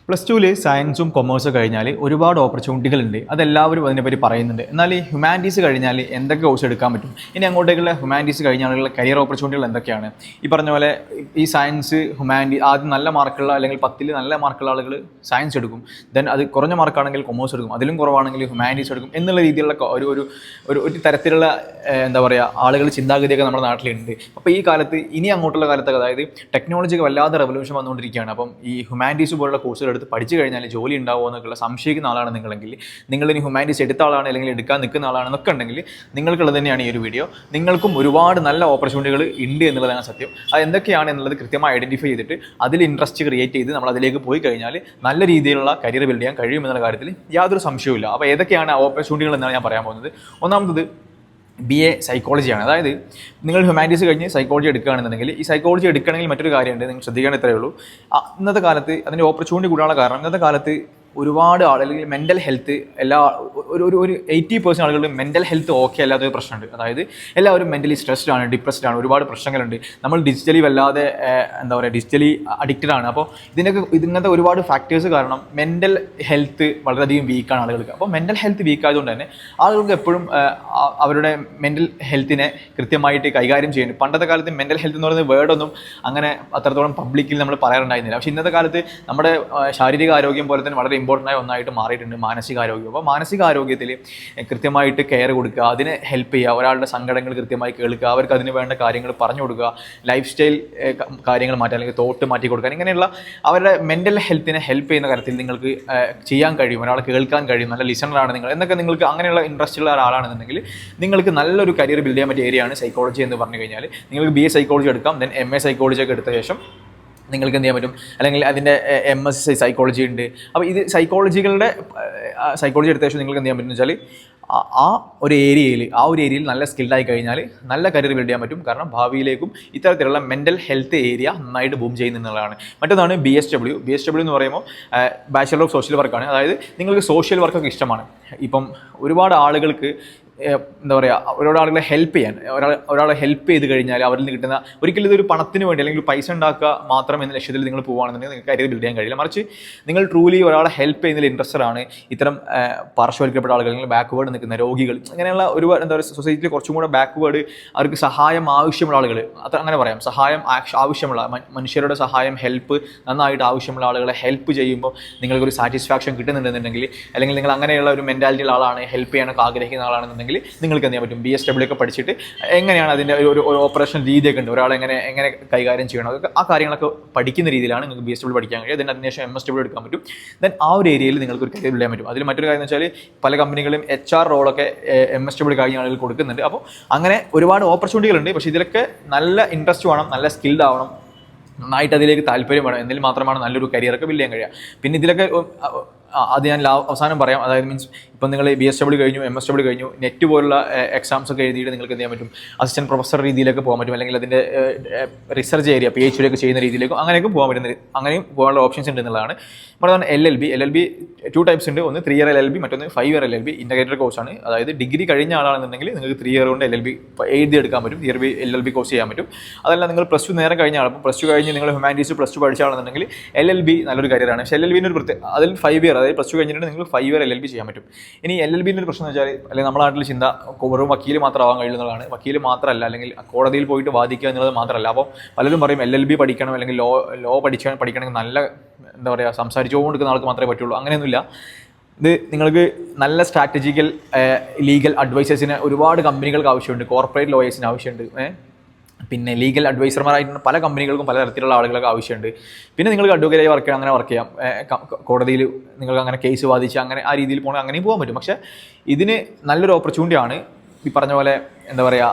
+2 സയൻസും കൊമേഴ്സും കഴിഞ്ഞാൽ ഒരുപാട് ഓപ്പർച്യൂണിറ്റികളുണ്ട്. അതെല്ലാവരും അതിനെപ്പറ്റി പറയുന്നുണ്ട്. എന്നാൽ ഈ ഹ്യൂമാനിറ്റീസ് കഴിഞ്ഞാൽ എന്തൊക്കെ കോഴ്സ് എടുക്കാൻ പറ്റും, ഇനി അങ്ങോട്ടേക്കുള്ള ഹ്യൂമാനിറ്റീസ് കഴിഞ്ഞ ആളുകളുടെ കരിയർ ഓപ്പർച്യൂണിറ്റികൾ എന്തൊക്കെയാണ്? ഈ പറഞ്ഞ പോലെ ഈ സയൻസ് ആദ്യം നല്ല മാർക്കുള്ള അല്ലെങ്കിൽ 10ൽ നല്ല മാർക്കുള്ള ആളുകൾ സയൻസ് എടുക്കും, ദെൻ അത് കുറഞ്ഞ മാർക്കാണെങ്കിൽ കൊമേഴ്സ് എടുക്കും, അതിലും കുറവാണെങ്കിൽ ഹ്യൂമാനിറ്റീസ് എടുക്കും എന്നുള്ള രീതിയിലുള്ള ഒരു തരത്തിലുള്ള എന്താ പറയുക ആളുകൾ ചിന്താഗതിയൊക്കെ നമ്മുടെ നാട്ടിലുണ്ട്. അപ്പോൾ ഈ കാലത്ത് ഇനി അങ്ങോട്ടുള്ള കാലത്തൊക്കെ അതായത് ടെക്നോളജിക്ക് വല്ലാതെ റെവല്യൂഷൻ വന്നുകൊണ്ടിരിക്കുകയാണ്. അപ്പം ഈ ഹ്യൂമാനിറ്റീസ് പോലുള്ള കോഴ്സുകൾ എടുത്ത് പഠിച്ചു കഴിഞ്ഞാൽ ജോലി ഉണ്ടാവുമോ എന്നൊക്കെയുള്ള സംശയിക്കുന്ന ആളാണ് നിങ്ങളെങ്കിൽ, നിങ്ങളിനി ഹ്യൂമാനിറ്റീസ് എടുത്ത ആളാണ് അല്ലെങ്കിൽ എടുക്കാൻ നിൽക്കുന്ന ആളാണെന്നൊക്കെ ഉണ്ടെങ്കിൽ നിങ്ങൾക്കുള്ളത് തന്നെയാണ് ഈ ഒരു വീഡിയോ. നിങ്ങൾക്കും ഒരുപാട് നല്ല ഓപ്പർച്യൂണിറ്റികൾ ഉണ്ട് എന്നുള്ളതാണ് സത്യം. അത് എന്തൊക്കെയാണ് എന്നുള്ളത് കൃത്യമായി ഐഡൻറ്റിഫൈ ചെയ്തിട്ട് അതിൽ ഇൻട്രസ്റ്റ് ക്രിയേറ്റ് ചെയ്ത് നമ്മൾ അതിലേക്ക് പോയി കഴിഞ്ഞാൽ നല്ല രീതിയിലുള്ള കരിയർ ബിൽഡ് ചെയ്യാൻ കഴിയുമെന്നുള്ള കാര്യത്തിൽ യാതൊരു സംശയവുമില്ല. അപ്പോൾ ഏതൊക്കെയാണ് ഓപ്പർച്യൂണിറ്റികൾ എന്നാണ് ഞാൻ പറയാൻ പോകുന്നത്. ഒന്നാമത് BA സൈക്കോളജിയാണ്. അതായത് നിങ്ങൾ ഹ്യൂമാനിറ്റീസ് കഴിഞ്ഞ് സൈക്കോളജി എടുക്കുകയാണെന്നുണ്ടെങ്കിൽ ഈ സൈക്കോളജി എടുക്കണമെങ്കിൽ മറ്റൊരു കാര്യമുണ്ട്, നിങ്ങൾ ശ്രദ്ധിക്കേണ്ട ഇത്രയേ ഉള്ളൂ. ഇന്നത്തെ കാലത്ത് അതിൻ്റെ ഓപ്പർച്യൂണിറ്റി കൂടാനുള്ള കാരണം ഇന്നത്തെ കാലത്ത് ഒരുപാട് ആൾ അല്ലെങ്കിൽ മെൻ്റൽ ഹെൽത്ത് ഒരു 80% ആളുകളുടെ മെൻ്റൽ ഹെൽത്ത് ഓക്കെ അല്ലാത്തൊരു പ്രശ്നമുണ്ട്. അതായത് എല്ലാവരും മെൻ്റലി സ്ട്രെസ്ഡ് ആണ്, ഡിപ്രസ്ഡ് ആണ്, ഒരുപാട് പ്രശ്നങ്ങളുണ്ട്. നമ്മൾ ഡിജിറ്റലി വല്ലാതെ എന്താ പറയുക ഡിജിറ്റലി അഡിക്റ്റഡ് ആണ്. അപ്പോൾ ഇതിനകത്ത് ഒരുപാട് ഫാക്ടേഴ്സ് കാരണം മെൻ്റൽ ഹെൽത്ത് വളരെയധികം വീക്കാണ് ആളുകൾക്ക്. അപ്പോൾ മെൻ്റൽ ഹെൽത്ത് വീക്ക് ആയതുകൊണ്ട് തന്നെ ആളുകൾക്ക് എപ്പോഴും അവരുടെ മെൻ്റൽ ഹെൽത്തിനെ കൃത്യമായിട്ട് കൈകാര്യം ചെയ്യുന്നു. പണ്ടത്തെ കാലത്ത് മെൻ്റൽ ഹെൽത്ത് എന്ന് പറയുന്ന വേർഡൊന്നും അങ്ങനെ അത്രത്തോളം പബ്ലിക്കിൽ നമ്മൾ പറയാറുണ്ടായിരുന്നില്ല. പക്ഷേ ഇന്നത്തെ കാലത്ത് നമ്മുടെ ശാരീരിക ആരോഗ്യം പോലെ തന്നെ വളരെ ഇമ്പോർട്ടൻ്റ് ആയ ഒന്നായിട്ട് മാറിയിട്ടുണ്ട് മാനസികാരോഗ്യം. അപ്പോൾ മാനസികാരോഗ്യത്തിൽ കൃത്യമായിട്ട് കെയർ കൊടുക്കുക, അതിനെ ഹെൽപ്പ് ചെയ്യുക, ഒരാളുടെ സങ്കടങ്ങൾ കൃത്യമായി കേൾക്കുക, അവർക്ക് അതിന് വേണ്ട കാര്യങ്ങൾ പറഞ്ഞു കൊടുക്കുക, ലൈഫ് സ്റ്റൈൽ കാര്യങ്ങൾ മാറ്റുക അല്ലെങ്കിൽ തോട്ട് മാറ്റി കൊടുക്കുക, ഇങ്ങനെയുള്ള അവരുടെ മെൻ്റൽ ഹെൽത്തിനെ ഹെൽപ്പ് ചെയ്യുന്ന കാര്യത്തിൽ നിങ്ങൾക്ക് ചെയ്യാൻ കഴിയും, ഒരാളെ കേൾക്കാൻ കഴിയും, നല്ല ലിസണറാണ് നിങ്ങൾ എന്നൊക്കെ നിങ്ങൾക്ക് അങ്ങനെയുള്ള ഇൻട്രസ്റ്റ് ഉള്ള ഒരാളാണെന്നുണ്ടെങ്കിൽ നിങ്ങൾക്ക് നല്ലൊരു കരിയർ ബിൽഡ് ചെയ്യാൻ പറ്റിയ ഏരിയയാണ് സൈക്കോളജി എന്ന് പറഞ്ഞു കഴിഞ്ഞാൽ. നിങ്ങൾക്ക് BA സൈക്കോളജി എടുക്കാം, ദെൻ MA സൈക്കോളജി ഒക്കെ എടുത്ത ശേഷം നിങ്ങൾക്ക് എന്ത് ചെയ്യാൻ പറ്റും, അല്ലെങ്കിൽ അതിൻ്റെ MS സൈക്കോളജി ഉണ്ട്. അപ്പോൾ ഇത് സൈക്കോളജി എടുത്ത ശേഷം നിങ്ങൾക്ക് എന്ത് ചെയ്യാൻ പറ്റും എന്ന് വെച്ചാൽ ആ ഒരു ഏരിയയിൽ നല്ല സ്കിൽഡായി കഴിഞ്ഞാൽ നല്ല കരിയർ ബിൽഡ് ചെയ്യാൻ പറ്റും. കാരണം ഭാവിയിലേക്കും ഇത്തരത്തിലുള്ള മെൻ്റൽ ഹെൽത്ത് ഏരിയ നന്നായിട്ട് ബൂം ചെയ്യുന്നതാണ്. മറ്റൊന്നാണ് BSW എന്ന് പറയുമ്പോൾ ബാച്ചലർ ഓഫ് സോഷ്യൽ വർക്കാണ്. അതായത് നിങ്ങൾക്ക് സോഷ്യൽ വർക്കൊക്കെ ഇഷ്ടമാണ്. ഇപ്പം ഒരുപാട് ആളുകൾക്ക് എന്താ പറയുക ഒരാളുകളെ ഹെൽപ്പ് ചെയ്യാൻ ഒരാളെ ഹെൽപ്പ് ചെയ്ത് കഴിഞ്ഞാൽ അവരിൽ നിന്ന് കിട്ടുന്ന ഒരിക്കലും ഇതൊരു പണത്തിന് വേണ്ടി അല്ലെങ്കിൽ പൈസ ഉണ്ടാക്കുക മാത്രം എന്ന ലക്ഷ്യത്തിൽ നിങ്ങൾ പോകുകയാണെന്നുണ്ടെങ്കിൽ നിങ്ങൾക്ക് കരിയർ ബിൽഡ് ചെയ്യാൻ കഴിയില്ല. മറിച്ച് നിങ്ങൾ ട്രൂലി ഒരാളെ ഹെൽപ്പ് ചെയ്യുന്നതിൽ ഇൻട്രസ്റ്റഡ് ആണ്. ഇത്തരം പാർശ്വവൽക്കപ്പെട്ട ആളുകൾ അല്ലെങ്കിൽ ബാക്ക്വേർഡ് നിൽക്കുന്ന രോഗികൾ, അങ്ങനെയുള്ള ഒരുപാട് എന്താ പറയുക സൊസൈറ്റിയിൽ കുറച്ചും കൂടെ ബാക്ക്വേർഡ് അവർക്ക് സഹായം ആവശ്യമുള്ള ആളുകൾ, അങ്ങനെ പറയാം, സഹായം ആവശ്യമുള്ള മനുഷ്യരുടെ സഹായം ഹെൽപ്പ് നന്നായിട്ട് ആവശ്യമുള്ള ആളുകളെ ഹെൽപ്പ് ചെയ്യുമ്പോൾ നിങ്ങൾക്കൊരു സാറ്റിസ്ഫാക്ഷൻ കിട്ടുന്നുണ്ടെന്നുണ്ടെങ്കിൽ, അല്ലെങ്കിൽ നിങ്ങൾ അങ്ങനെയുള്ള ഒരു മെൻറ്റാലിറ്റിയുള്ള ആളാണ്, ഹെൽപ്പ് ചെയ്യാനൊക്കെ ആഗ്രഹിക്കുന്ന ആളാണെന്നുണ്ടെങ്കിൽ നിങ്ങൾക്ക് എന്ത് ചെയ്യാൻ പറ്റും, BSW ഒക്കെ പഠിച്ചിട്ട് എങ്ങനെയാണ് അതിൻ്റെ ഒരു ഓപ്പറേഷൻ രീതിയൊക്കെ ഉണ്ട്, ഒരാളെ എങ്ങനെ കൈകാര്യം ചെയ്യണം, അതൊക്കെ ആ കാര്യങ്ങളൊക്കെ പഠിക്കുന്ന രീതിയിലാണ് നിങ്ങൾക്ക് BSW പഠിക്കാൻ കഴിയും. അതിന് അതിനുശേഷം MSW എടുക്കാൻ പറ്റും. ദെൻ ആ ഒരു ഏരിയയിൽ നിങ്ങൾക്ക് ഒരു കരിയർ ബിൽഡ് ചെയ്യാൻ പറ്റും. അതിൽ മറ്റൊരു കാര്യം എന്ന് വെച്ചാൽ പല കമ്പനികളും HR റോളൊക്കെ MSW കഴിഞ്ഞ ആളുകൾ കൊടുക്കുന്നുണ്ട്. അപ്പോൾ അങ്ങനെ ഒരുപാട് ഓപ്പർച്യൂണിറ്റികളുണ്ട്. പക്ഷേ ഇതിലൊക്കെ നല്ല ഇൻട്രസ്റ്റ് വേണം, നല്ല സ്കിൽഡ് ആവണം, നന്നായിട്ട് അതിലേക്ക് താല്പര്യം വേണം, എന്നതിൽ മാത്രമാണ് നല്ലൊരു കരിയറൊക്കെ ബിൽഡ് ചെയ്യാൻ കഴിയുക. പിന്നെ ഇതിലൊക്കെ അത് ഞാൻ അവസാനം പറയാം. അതായത് മീൻസ് ഇപ്പം നിങ്ങൾ BSW കഴിഞ്ഞു, MSW കഴിഞ്ഞു, നെറ്റ് പോലുള്ള എക്സാംസ് ഒക്കെ എഴുതിയിട്ട് നിങ്ങൾക്ക് എന്ത് ചെയ്യാൻ പറ്റും, അസിസ്റ്റൻറ്റ് പ്രൊഫസർ രീതിയിലേക്ക് പോകാൻ പറ്റും, അല്ലെങ്കിൽ അതിൻ്റെ റിസർച്ച് ഏരിയ PhD ഒക്കെ ചെയ്യുന്ന രീതിയിലേക്കും അങ്ങനെയൊക്കെ പോകാൻ പറ്റുന്നത്, അങ്ങനെയും പോകാനുള്ള ഓപ്ഷൻസ് ഉണ്ട് എന്നുള്ളതാണ്. മറ്റൊന്ന് LLB 2 ടൈപ്സ് ഉണ്ട്. ഒന്ന് 3 ഇയർ LLB, മറ്റൊന്ന് 5 ഇയർ LLB. ഇൻ്റഗ്രേറ്റഡ് കോഴ്സാണ്. അതായത് ഡിഗ്രി കഴിഞ്ഞ ആളാണെന്നുണ്ടെങ്കിൽ നിങ്ങൾക്ക് 3 ഇയർ കൊണ്ട് LLB എഴുതിയെടുക്കാൻ പറ്റും, LLB കോഴ്സ് ചെയ്യാൻ പറ്റും. അതല്ല നിങ്ങൾ +2 നേരം കഴിഞ്ഞ ആൾ, +2 കഴിഞ്ഞ് നിങ്ങൾ ഹ്യൂമാനിറ്റീസ് +2 പഠിച്ച ആളാണെന്നുണ്ടെങ്കിൽ LLB നല്ലൊരു കാര്യമാണ്. പക്ഷേ LLBൻ്റെ ഒരു അതിൽ 5 ഇയർ, അതായത് +2 കഴിഞ്ഞിട്ട് നിങ്ങൾ 5 ഇയർ LLB ചെയ്യാൻ പറ്റും. ഇനി LLBൻ്റെ ഒരു പ്രശ്നം എന്ന് വെച്ചാൽ, അല്ലെങ്കിൽ നമ്മുടെ നാട്ടിൽ ചിന്ത വെറും വക്കീൽ മാത്രമാവാൻ കഴിയുന്നതാണ്. വക്കീൽ മാത്രമല്ല, അല്ലെങ്കിൽ കോടതിയിൽ പോയിട്ട് വാദിക്കുക എന്നുള്ളത് മാത്രമല്ല. അപ്പോൾ പലരും പറയും LLB പഠിക്കണം, അല്ലെങ്കിൽ ലോ പഠിക്കണമെങ്കിൽ നല്ല എന്താ പറയുക സംസാരിച്ചുകൊണ്ടിരിക്കുന്ന ആൾക്ക് മാത്രമേ പറ്റുള്ളൂ. അങ്ങനെയൊന്നുമില്ല. ഇത് നിങ്ങൾക്ക് നല്ല സ്ട്രാറ്റജിക്കൽ ലീഗൽ അഡ്വൈസേഴ്സിന് ഒരുപാട് കമ്പനികൾക്ക് ആവശ്യമുണ്ട്, കോർപ്പറേറ്റ് ലോയേഴ്സിന് ആവശ്യമുണ്ട്, പിന്നെ ലീഗൽ അഡ്വൈസർമാരായിട്ട് പല കമ്പനികൾക്കും പല തരത്തിലുള്ള ആളുകൾക്ക് ആവശ്യമുണ്ട്. പിന്നെ നിങ്ങൾക്ക് അഡ്വക്കേറ്റായി വർക്ക് ചെയ്യാം, അങ്ങനെ വർക്ക് ചെയ്യാം. കോടതിയിൽ നിങ്ങൾക്ക് അങ്ങനെ കേസ് വാദിച്ച് അങ്ങനെ ആ രീതിയിൽ പോകണം, അങ്ങനെയും പോകാൻ പറ്റും. പക്ഷേ ഇതിന് നല്ലൊരു ഓപ്പർച്യൂണിറ്റിയാണ്. ഈ പറഞ്ഞ പോലെ എന്താ പറയുക,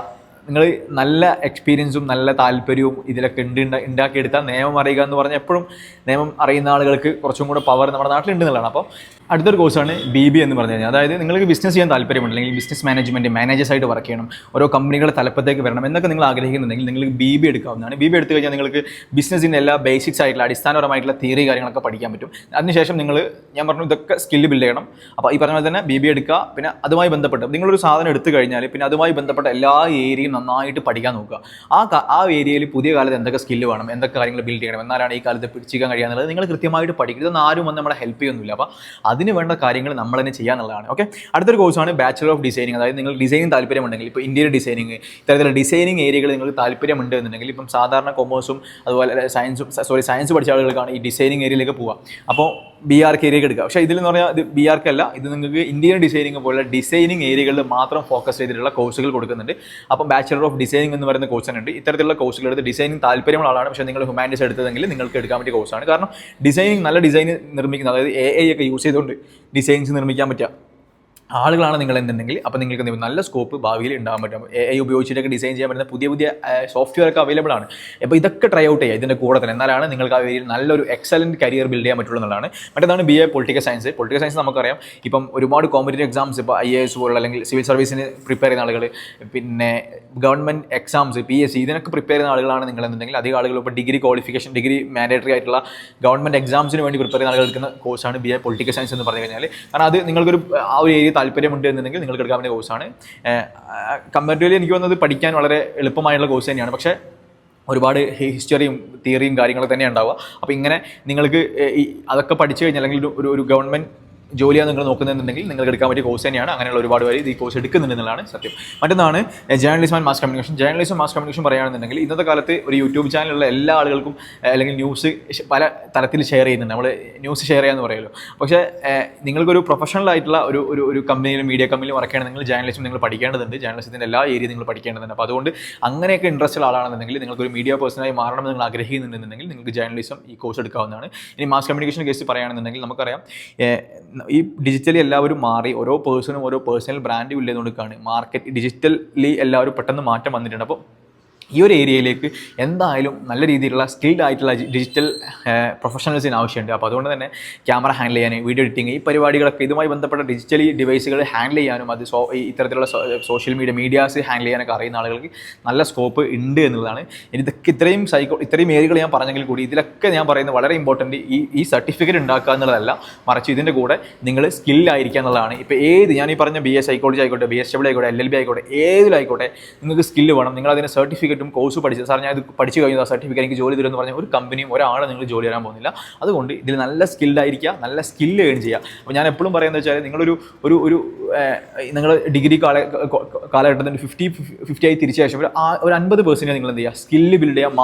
നിങ്ങൾ നല്ല എക്സ്പീരിയൻസും നല്ല താല്പര്യവും ഇതിലൊക്കെ ഉണ്ടാക്കിയെടുത്താൽ നിയമം അറിയുക എന്ന് പറഞ്ഞാൽ എപ്പോഴും നിയമം അറിയുന്ന ആളുകൾക്ക് കുറച്ചും കൂടെ പവർ നമ്മുടെ നാട്ടിലുണ്ടെന്നുള്ളതാണ്. അപ്പോൾ അടുത്തൊരു കോഴ്സാണ് BBA എന്ന് പറഞ്ഞു കഴിഞ്ഞാൽ. അതായത് നിങ്ങൾക്ക് ബിസിനസ് ചെയ്യാൻ താല്പര്യമുണ്ട്, അല്ലെങ്കിൽ ബിസിനസ് മാനേജ്മെൻറ്റ് മാനേജേഴ്സായിട്ട് വർക്ക് ചെയ്യണം, ഓരോ കമ്പനികളുടെ തലപ്പത്തേക്ക് വരണം എന്നൊക്കെ നിങ്ങൾ ആഗ്രഹിക്കുന്നുണ്ടെങ്കിൽ നിങ്ങൾക്ക് BBA എടുക്കാവുന്നതാണ്. BBA എടുത്തു കഴിഞ്ഞാൽ നിങ്ങൾക്ക് ബിസിനസ്സിൻ്റെ എല്ലാ ബേസിക്സ് ആയിട്ടുള്ള അടിസ്ഥാനപരമായിട്ടുള്ള തിയറി കാര്യങ്ങളൊക്കെ പഠിക്കാൻ പറ്റും. അതിനുശേഷം നിങ്ങൾ, ഞാൻ പറഞ്ഞു, ഇതൊക്കെ സ്കില്ല് ബിൽഡ് ചെയ്യണം. അപ്പോൾ ഈ പറഞ്ഞ പോലെ തന്നെ BBA എടുക്കുക. പിന്നെ അതുമായി ബന്ധപ്പെട്ട് നിങ്ങളൊരു സാധനം എടുത്തു കഴിഞ്ഞാൽ പിന്നെ അതുമായി ബന്ധപ്പെട്ട എല്ലാ ഏരിയയും നന്നായിട്ട് പഠിക്കാൻ നോക്കുക. ആ ഏരിയയിൽ പുതിയ കാലത്ത് എന്തൊക്കെ സ്കില്ല് വേണം, എന്തൊക്കെ കാര്യങ്ങൾ ബിൽഡ് ചെയ്യണം, എന്നാലാണ് ഈ കാലത്ത് പിടിച്ചിരിക്കാൻ കഴിയാന്നുള്ളത് നിങ്ങൾ കൃത്യമായിട്ട് പഠിക്കുക. ഇതൊന്നും ആരും വന്ന് നമ്മളെ ഹെൽപ്പ് ചെയ്യുന്നില്ല. അപ്പോൾ അതിന് വേണ്ട കാര്യങ്ങൾ നമ്മൾ തന്നെ ചെയ്യാന്നുള്ളതാണ്. ഓക്കെ, അടുത്തൊരു കോഴ്സാണ് ബാച്ചലർ ഓഫ് ഡിസൈനിങ്. അതായത് നിങ്ങൾ ഡിസൈനിങ് താല്പര്യമുണ്ടെങ്കിൽ, ഇപ്പോൾ ഇന്ത്യയിൽ ഡിസൈനിങ്, ഇത്തരത്തിലുള്ള ഡിസൈനിങ് ഏരിയകൾ നിങ്ങൾക്ക് താല്പര്യമുണ്ട് എന്നുണ്ടെങ്കിൽ, ഇപ്പം സാധാരണ കൊമേഴ്സും അതുപോലെ സയൻസ് പഠിച്ച ആളുകൾക്കാണ് ഈ ഡിസൈനിങ് ഏരിയയിലേക്ക് പോവുക. അപ്പോൾ BRK ഏരിയക്ക് എടുക്കുക. പക്ഷേ ഇതിലെന്ന് പറഞ്ഞാൽ ഇത് BRK അല്ല, ഇത് നിങ്ങൾക്ക് ഇന്ത്യൻ ഡിസൈനിങ് പോലുള്ള ഡിസൈനിങ് ഏരിയകളിൽ മാത്രം ഫോക്കസ് ചെയ്തിട്ടുള്ള കോഴ്സുകൾ കൊടുക്കുന്നുണ്ട്. അപ്പം ബാച്ചലർ ഓഫ് ഡിസൈനിങ് എന്ന് പറയുന്ന കോഴ്സ് ഉണ്ട്. ഇത്തരത്തിലുള്ള കോഴ്സുകൾ എടുത്ത് ഡിസൈനിങ് താല്പര്യമുള്ള ആളാണ്, പക്ഷേ നിങ്ങൾ ഹ്യൂമാനിറ്റീസ് എടുത്തതെങ്കിൽ നിങ്ങൾക്ക് എടുക്കാൻ പറ്റിയ കോഴ്സാണ്. കാരണം ഡിസൈനിങ്, നല്ല ഡിസൈൻ നിർമ്മിക്കുന്നത്, അതായത് AI ഒക്കെ യൂസ് ചെയ്തുകൊണ്ട് ഡിസൈൻസ് നിർമ്മിക്കാൻ പറ്റുക ആളുകളാണ് നിങ്ങൾ എന്നുണ്ടെങ്കിൽ, അപ്പോൾ നിങ്ങൾക്ക് നല്ല സ്കോപ്പ് ഭാവിയിൽ ഉണ്ടാകാൻ പറ്റും. AI ഉപയോഗിച്ചിട്ടൊക്കെ ഡിസൈൻ ചെയ്യാൻ പറ്റുന്ന പുതിയ സോഫ്റ്റ്വെയർ ഒക്കെ അവൈലബിൾ ആണ്. അപ്പോൾ ഇതൊക്കെ ട്രൈ ഔട്ട് ചെയ്യുക ഇതിൻ്റെ കൂടെ തന്നെ, എന്നാലാണ് നിങ്ങൾക്ക് ആ വേദിയിൽ നല്ലൊരു എക്സലൻറ്റ് കരിയർ ബിൽഡ് ചെയ്യാൻ പറ്റുള്ളൂ എന്നുള്ളതാണ്. മറ്റേതാണ് BA political science. Political science നമുക്കറിയാം, ഇപ്പം ഒരുപാട് കോമ്പറ്റീവ് എക്സാംസ്, ഇപ്പോൾ IAS പോലുള്ള അല്ലെങ്കിൽ സിവിൽ സർവീസിന് പ്രിപ്പയർ ചെയ്യുന്ന ആളുകൾ, പിന്നെ ഗവൺമെൻറ് എക്സാംസ് PSC, ഇതിനൊക്കെ പ്രിപ്പയർ ചെയ്യുന്ന ആളുകളാണ് നിങ്ങളെന്നുണ്ടെങ്കിൽ, അധികം ആളുകൾ ഇപ്പോൾ ഡിഗ്രി ക്വാളിഫിക്കേഷൻ, ഡിഗ്രി മാൻഡേറ്ററി ആയിട്ടുള്ള ഗവൺമെൻറ് എക്സാംസിന് വേണ്ടി പ്രിപ്പയർ ചെയ്യുന്ന ആളുകൾ എടുക്കുന്ന കോഴ്സാണ് BA പൊളിറ്റിക്കൽ സയൻസ് എന്ന് പറഞ്ഞു കഴിഞ്ഞാൽ. കാരണം അത് നിങ്ങൾക്കൊരു ആ ഒരു ഏരിയ താല്പര്യമുണ്ട് എന്നുണ്ടെങ്കിൽ നിങ്ങൾക്ക് എടുക്കാൻ വേണ്ടിയ കോഴ്സാണ്. കമ്പാരിറ്റീവ്ലി എനിക്ക് തോന്നുന്നത് പഠിക്കാൻ വളരെ എളുപ്പമായുള്ള കോഴ്സ് തന്നെയാണ്. പക്ഷേ ഒരുപാട് ഹിസ്റ്ററിയും തിയറിയും കാര്യങ്ങളൊക്കെ തന്നെ ഉണ്ടാവുക. അപ്പോൾ ഇങ്ങനെ നിങ്ങൾക്ക് അതൊക്കെ പഠിച്ചു കഴിഞ്ഞാൽ, അല്ലെങ്കിൽ ഒരു ഗവൺമെൻറ് ജോലിയാണ് നിങ്ങൾ നോക്കുന്നുണ്ടെങ്കിൽ നിങ്ങൾക്ക് എടുക്കാൻ പറ്റിയ കോഴ്സ് തന്നെയാണ്. അങ്ങനെയുള്ള ഒരുപാട് പേര് ഈ കോഴ്സ് എടുക്കുന്നുണ്ടെന്നുള്ളതാണ് സത്യം. മറ്റൊന്നാണ് journalism and mass communication. Journalism mass communication പറയുകയാണെന്നുണ്ടെങ്കിൽ, ഇന്നത്തെ കാലത്ത് ഒരു യൂട്യൂബ് ചാനലുള്ള എല്ലാ ആളുകൾക്കും, അല്ലെങ്കിൽ ന്യൂസ് പല തരത്തിൽ ഷെയർ ചെയ്യുന്നുണ്ട്. നമ്മൾ ന്യൂസ് ഷെയർ ചെയ്യാമെന്ന് പറയുമല്ലോ. പക്ഷേ നിങ്ങൾക്കൊരു പ്രൊഫഷണൽ ആയിട്ടുള്ള ഒരു കമ്പനിയിലും മീഡിയ കമ്പനിയിലും വർക്ക് ചെയ്യണമെങ്കിൽ ജേർണലിസം നിങ്ങൾ പഠിക്കേണ്ടതുണ്ട്. ജേർണലിസത്തിൻ്റെ എല്ലാ ഏരിയ നിങ്ങൾ പഠിക്കേണ്ടതുണ്ട്. അപ്പോൾ അതുകൊണ്ട് അങ്ങനെയൊക്കെ ഇൻട്രസ്റ്റ് ഉള്ള ആളാണെന്നുണ്ടെങ്കിൽ, നിങ്ങൾക്കൊരു മീഡിയ പേഴ്സണായി മാറണമെന്ന് നിങ്ങൾ ആഗ്രഹിക്കുന്നുണ്ടെന്നുണ്ടെങ്കിൽ നിങ്ങൾക്ക് ജേർണലിസം ഈ കോഴ്സ് എടുക്കാവുന്നതാണ്. ഇനി മാസ് കമ്മ്യൂണിക്കേഷൻ കേസ് പറയുകയാണെന്നുണ്ടെങ്കിൽ, നമുക്കറിയാം ഈ ഡിജിറ്റലി എല്ലാവരും മാറി, ഓരോ പേഴ്സണും ഓരോ പേഴ്സണൽ ബ്രാൻഡ് ബിൽഡ് ചെയ്തുകൊണ്ടിരിക്കുകയാണ്. മാർക്കറ്റ് ഡിജിറ്റലി എല്ലാവരും പെട്ടെന്ന് മാറ്റം വന്നിട്ടുണ്ട്. അപ്പോൾ ഈ ഒരു ഏരിയയിലേക്ക് എന്തായാലും നല്ല രീതിയിലുള്ള സ്കിൽഡ് ആയിട്ടുള്ള ഡിജിറ്റൽ പ്രൊഫഷണൽസിന് ആവശ്യമുണ്ട്. അപ്പോൾ അതുകൊണ്ട് തന്നെ ക്യാമറ ഹാൻഡിൽ ചെയ്യാൻ, വീഡിയോ എഡിറ്റിംഗ്, ഈ പരിപാടികളൊക്കെ ഇതുമായി ബന്ധപ്പെട്ട ഡിജിറ്റലി ഡിവൈസുകൾ ഹാൻഡിൽ ചെയ്യാനും, അത് ഇത്തരത്തിലുള്ള സോഷ്യൽ മീഡിയാസ് ഹാൻഡിൽ ചെയ്യാനൊക്കെ അറിയുന്ന ആളുകൾക്ക് നല്ല സ്കോപ്പ് ഉണ്ട് എന്നുള്ളതാണ്. ഇതൊക്കെ ഇത്രയും ഏരിയകൾ ഞാൻ പറഞ്ഞെങ്കിൽ കൂടി, ഇതിലൊക്കെ ഞാൻ പറയുന്നത് വളരെ ഇമ്പോർട്ടൻറ്റ് ഈ സർട്ടിഫിക്കറ്റ് ഉണ്ടാക്കുക എന്നുള്ളതല്ല, മറിച്ച് ഇതിൻ്റെ കൂടെ നിങ്ങൾ സ്കില്ലായിരിക്കുക എന്നുള്ളതാണ്. ഇപ്പോൾ ഞാൻ ഈ പറഞ്ഞ BA സൈക്കോളജി ആയിക്കോട്ടെ, BSW ആയിക്കോട്ടെ, LLB ആയിക്കോട്ടെ, ഏതിലായിക്കോട്ടെ, നിങ്ങൾക്ക് സ്കില്ല് വേണം. നിങ്ങൾ അതിന് സർട്ടിഫിക്കറ്റ് കോഴ്സ് പഠിച്ചത്, സാർ ഞാൻ ഇത് പഠിച്ചു കഴിഞ്ഞു, ആ സർട്ടിഫിക്കറ്റ് എനിക്ക് ജോലി തരുമെന്ന് പറഞ്ഞാൽ ഒരു കമ്പനിയും ഒരാളെ നിങ്ങൾ ജോലി തരാൻ പോകുന്നില്ല. അതുകൊണ്ട് ഇതിൽ നല്ല സ്കിൽഡ് ആയിരിക്കുക, നല്ല സ്കില്ല് ഏൺ ചെയ്യുക. അപ്പോൾ ഞാൻ എപ്പോഴും പറയുന്നത് വെച്ചാൽ, നിങ്ങളൊരു നിങ്ങൾ ഡിഗ്രി കാലഘട്ടത്തിന് 50 ആയി തിരിച്ച ശേഷം ഒരു 50% നിങ്ങൾ എന്ത് ചെയ്യുക, സ്കില്ല് ബിൽഡ് ചെയ്യാൻ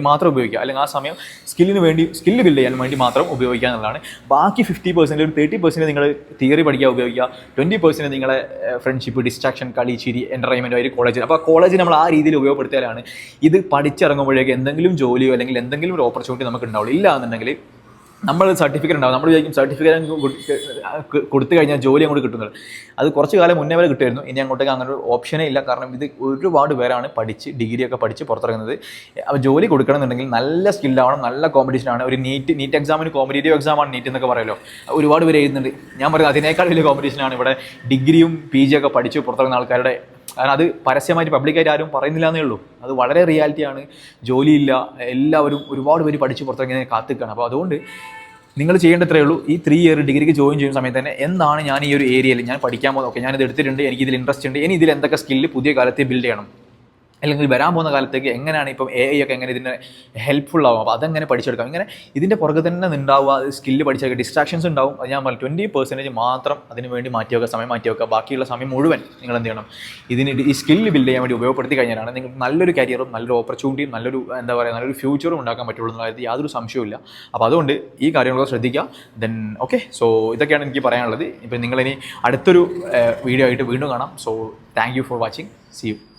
മാത്രം ഉപയോഗിക്കുക. അല്ലെങ്കിൽ ആ സമയം സ്കില്ല് ബിൽഡ് ചെയ്യാൻ വേണ്ടി മാത്രം ഉപയോഗിക്കുക എന്നുള്ളതാണ്. ബാക്കി 50%, ഒരു 30% നിങ്ങൾ തിയറി പഠിക്കാൻ ഉപയോഗിക്കുക. 20% നിങ്ങളെ ഫ്രണ്ട്ഷിപ്പ്, ഡിസ്ട്രാക്ഷൻ, കളി, ചിരി, എൻ്റർടൈൻമെൻറ്റ് ആയിട്ട് കോളേജിൽ. അപ്പോൾ ആ കോളേജ് നമ്മൾ ആ രീതിയിൽ ഉപയോഗപ്പെടുത്തിയാലാണ് ഇത് പഠിച്ചിറങ്ങുമ്പോഴേക്ക് എന്തെങ്കിലും ജോലിയോ അല്ലെങ്കിൽ എന്തെങ്കിലും ഒരു ഓപ്പർച്യൂണിറ്റി നമുക്ക് ഉണ്ടാവുള്ളൂ. ഇല്ല എന്നുണ്ടെങ്കിൽ നമ്മൾ സർട്ടിഫിക്കറ്റ് ഉണ്ടാവും, നമ്മൾ വിചാരിക്കും സർട്ടിഫിക്കറ്റ് കൊടുത്തു കഴിഞ്ഞാൽ ജോലി അങ്ങോട്ട് കിട്ടുന്നത്. അത് കുറച്ച് കാലം മുന്നേ വരെ കിട്ടുമായിരുന്നു. ഇനി അങ്ങോട്ടേക്ക് അങ്ങനെ ഒരു ഓപ്ഷനേ ഇല്ല. കാരണം ഇത് ഒരുപാട് പേരാണ് ഡിഗ്രിയൊക്കെ പഠിച്ച് പുറത്തിറങ്ങുന്നത്. അപ്പോൾ ജോലി കൊടുക്കണമെന്നുണ്ടെങ്കിൽ നല്ല സ്കില്ലാവണം, നല്ല കോമ്പറ്റീഷനാണ്. ഒരു നീറ്റ് എക്സാമിന് കോമ്പറ്റേറ്റീവ് എക്സാമാണ് നീറ്റ് എന്നൊക്കെ പറയുമല്ലോ, ഒരുപാട് പേര് എഴുതുന്നുണ്ട്. ഞാൻ പറയുന്നത് അതിനേക്കാൾ വലിയ കോമ്പറ്റീഷനാണ് ഇവിടെ ഡിഗ്രിയും PG ഒക്കെ പഠിച്ച് പുറത്തിറങ്ങുന്ന ആൾക്കാരുടെ. കാരണം അത് പരസ്യമായിട്ട് പബ്ലിക്കായിട്ട് ആരും പറയുന്നില്ല എന്നേ ഉള്ളൂ. അത് വളരെ റിയാലിറ്റിയാണ്. ജോലിയില്ല, എല്ലാവരും ഒരുപാട് പേര് പഠിച്ച് പുറത്തിറങ്ങി കാത്തിക്കാണ്. അപ്പോൾ അതുകൊണ്ട് നിങ്ങൾ ചെയ്യേണ്ടത്രേ ഉള്ളൂ, ഈ 3 ഇയർ ഡിഗ്രിക്ക് ജോയിൻ ചെയ്യുന്ന സമയത്ത് തന്നെ എന്താണ് ഞാൻ ഈ ഒരു ഏരിയയിൽ ഞാൻ പഠിക്കാൻ പോകുന്നത്, ഓക്കെ ഞാനിത് എടുത്തിട്ടുണ്ട്, എനിക്ക് ഇതിൽ ഇൻട്രസ്റ്റ് ഉണ്ട്, ഇനി ഇതിൽ എന്തൊക്കെ സ്കില്ല് പുതിയ കാലത്ത് ബിൽഡ് ചെയ്യണം, അല്ലെങ്കിൽ വരാൻ പോകുന്ന കാലത്തേക്ക് എങ്ങനെയാണ് ഇപ്പം AI ഒക്കെ എങ്ങനെ ഇതിന് ഹെൽപ്ഫുൾ ആവും, അപ്പോൾ അതെങ്ങനെ പഠിച്ചെടുക്കാം. ഇങ്ങനെ ഇതിൻ്റെ പുറകെ തന്നെ ഉണ്ടാവുക, സ്കില്ല് പഠിച്ചെടുക്കുക. ഡിസ്ട്രാക്ഷൻസ് ഉണ്ടാവും, അത് ഞാൻ പറഞ്ഞു 20% മാത്രം അതിന് വേണ്ടി സമയം മാറ്റി വെക്കുക. ബാക്കിയുള്ള സമയം മുഴുവൻ നിങ്ങൾ എന്ത് ചെയ്യണം, ഈ സ്കില്ല് ബിൽഡ് ചെയ്യാൻ വേണ്ടി ഉപയോഗപ്പെടുത്തി കഴിഞ്ഞാലാണ് നിങ്ങൾക്ക് നല്ലൊരു കരിയറും നല്ലൊരു ഓപ്പർച്യൂണിറ്റിയും നല്ലൊരു ഫ്യൂച്ചറും ഉണ്ടാക്കാൻ പറ്റുള്ളൂ എന്നുള്ള കാര്യത്തിൽ യാതൊരു സംശയമില്ല. അപ്പോൾ അതുകൊണ്ട് ഈ കാര്യങ്ങളൊക്കെ ശ്രദ്ധിക്കുക. ദെൻ ഓക്കെ, സോ ഇതൊക്കെയാണ് എനിക്ക് പറയാനുള്ളത്. ഇപ്പം നിങ്ങളിനി അടുത്തൊരു വീഡിയോ ആയിട്ട് വീണ്ടും കാണാം. So thank you for watching. See U.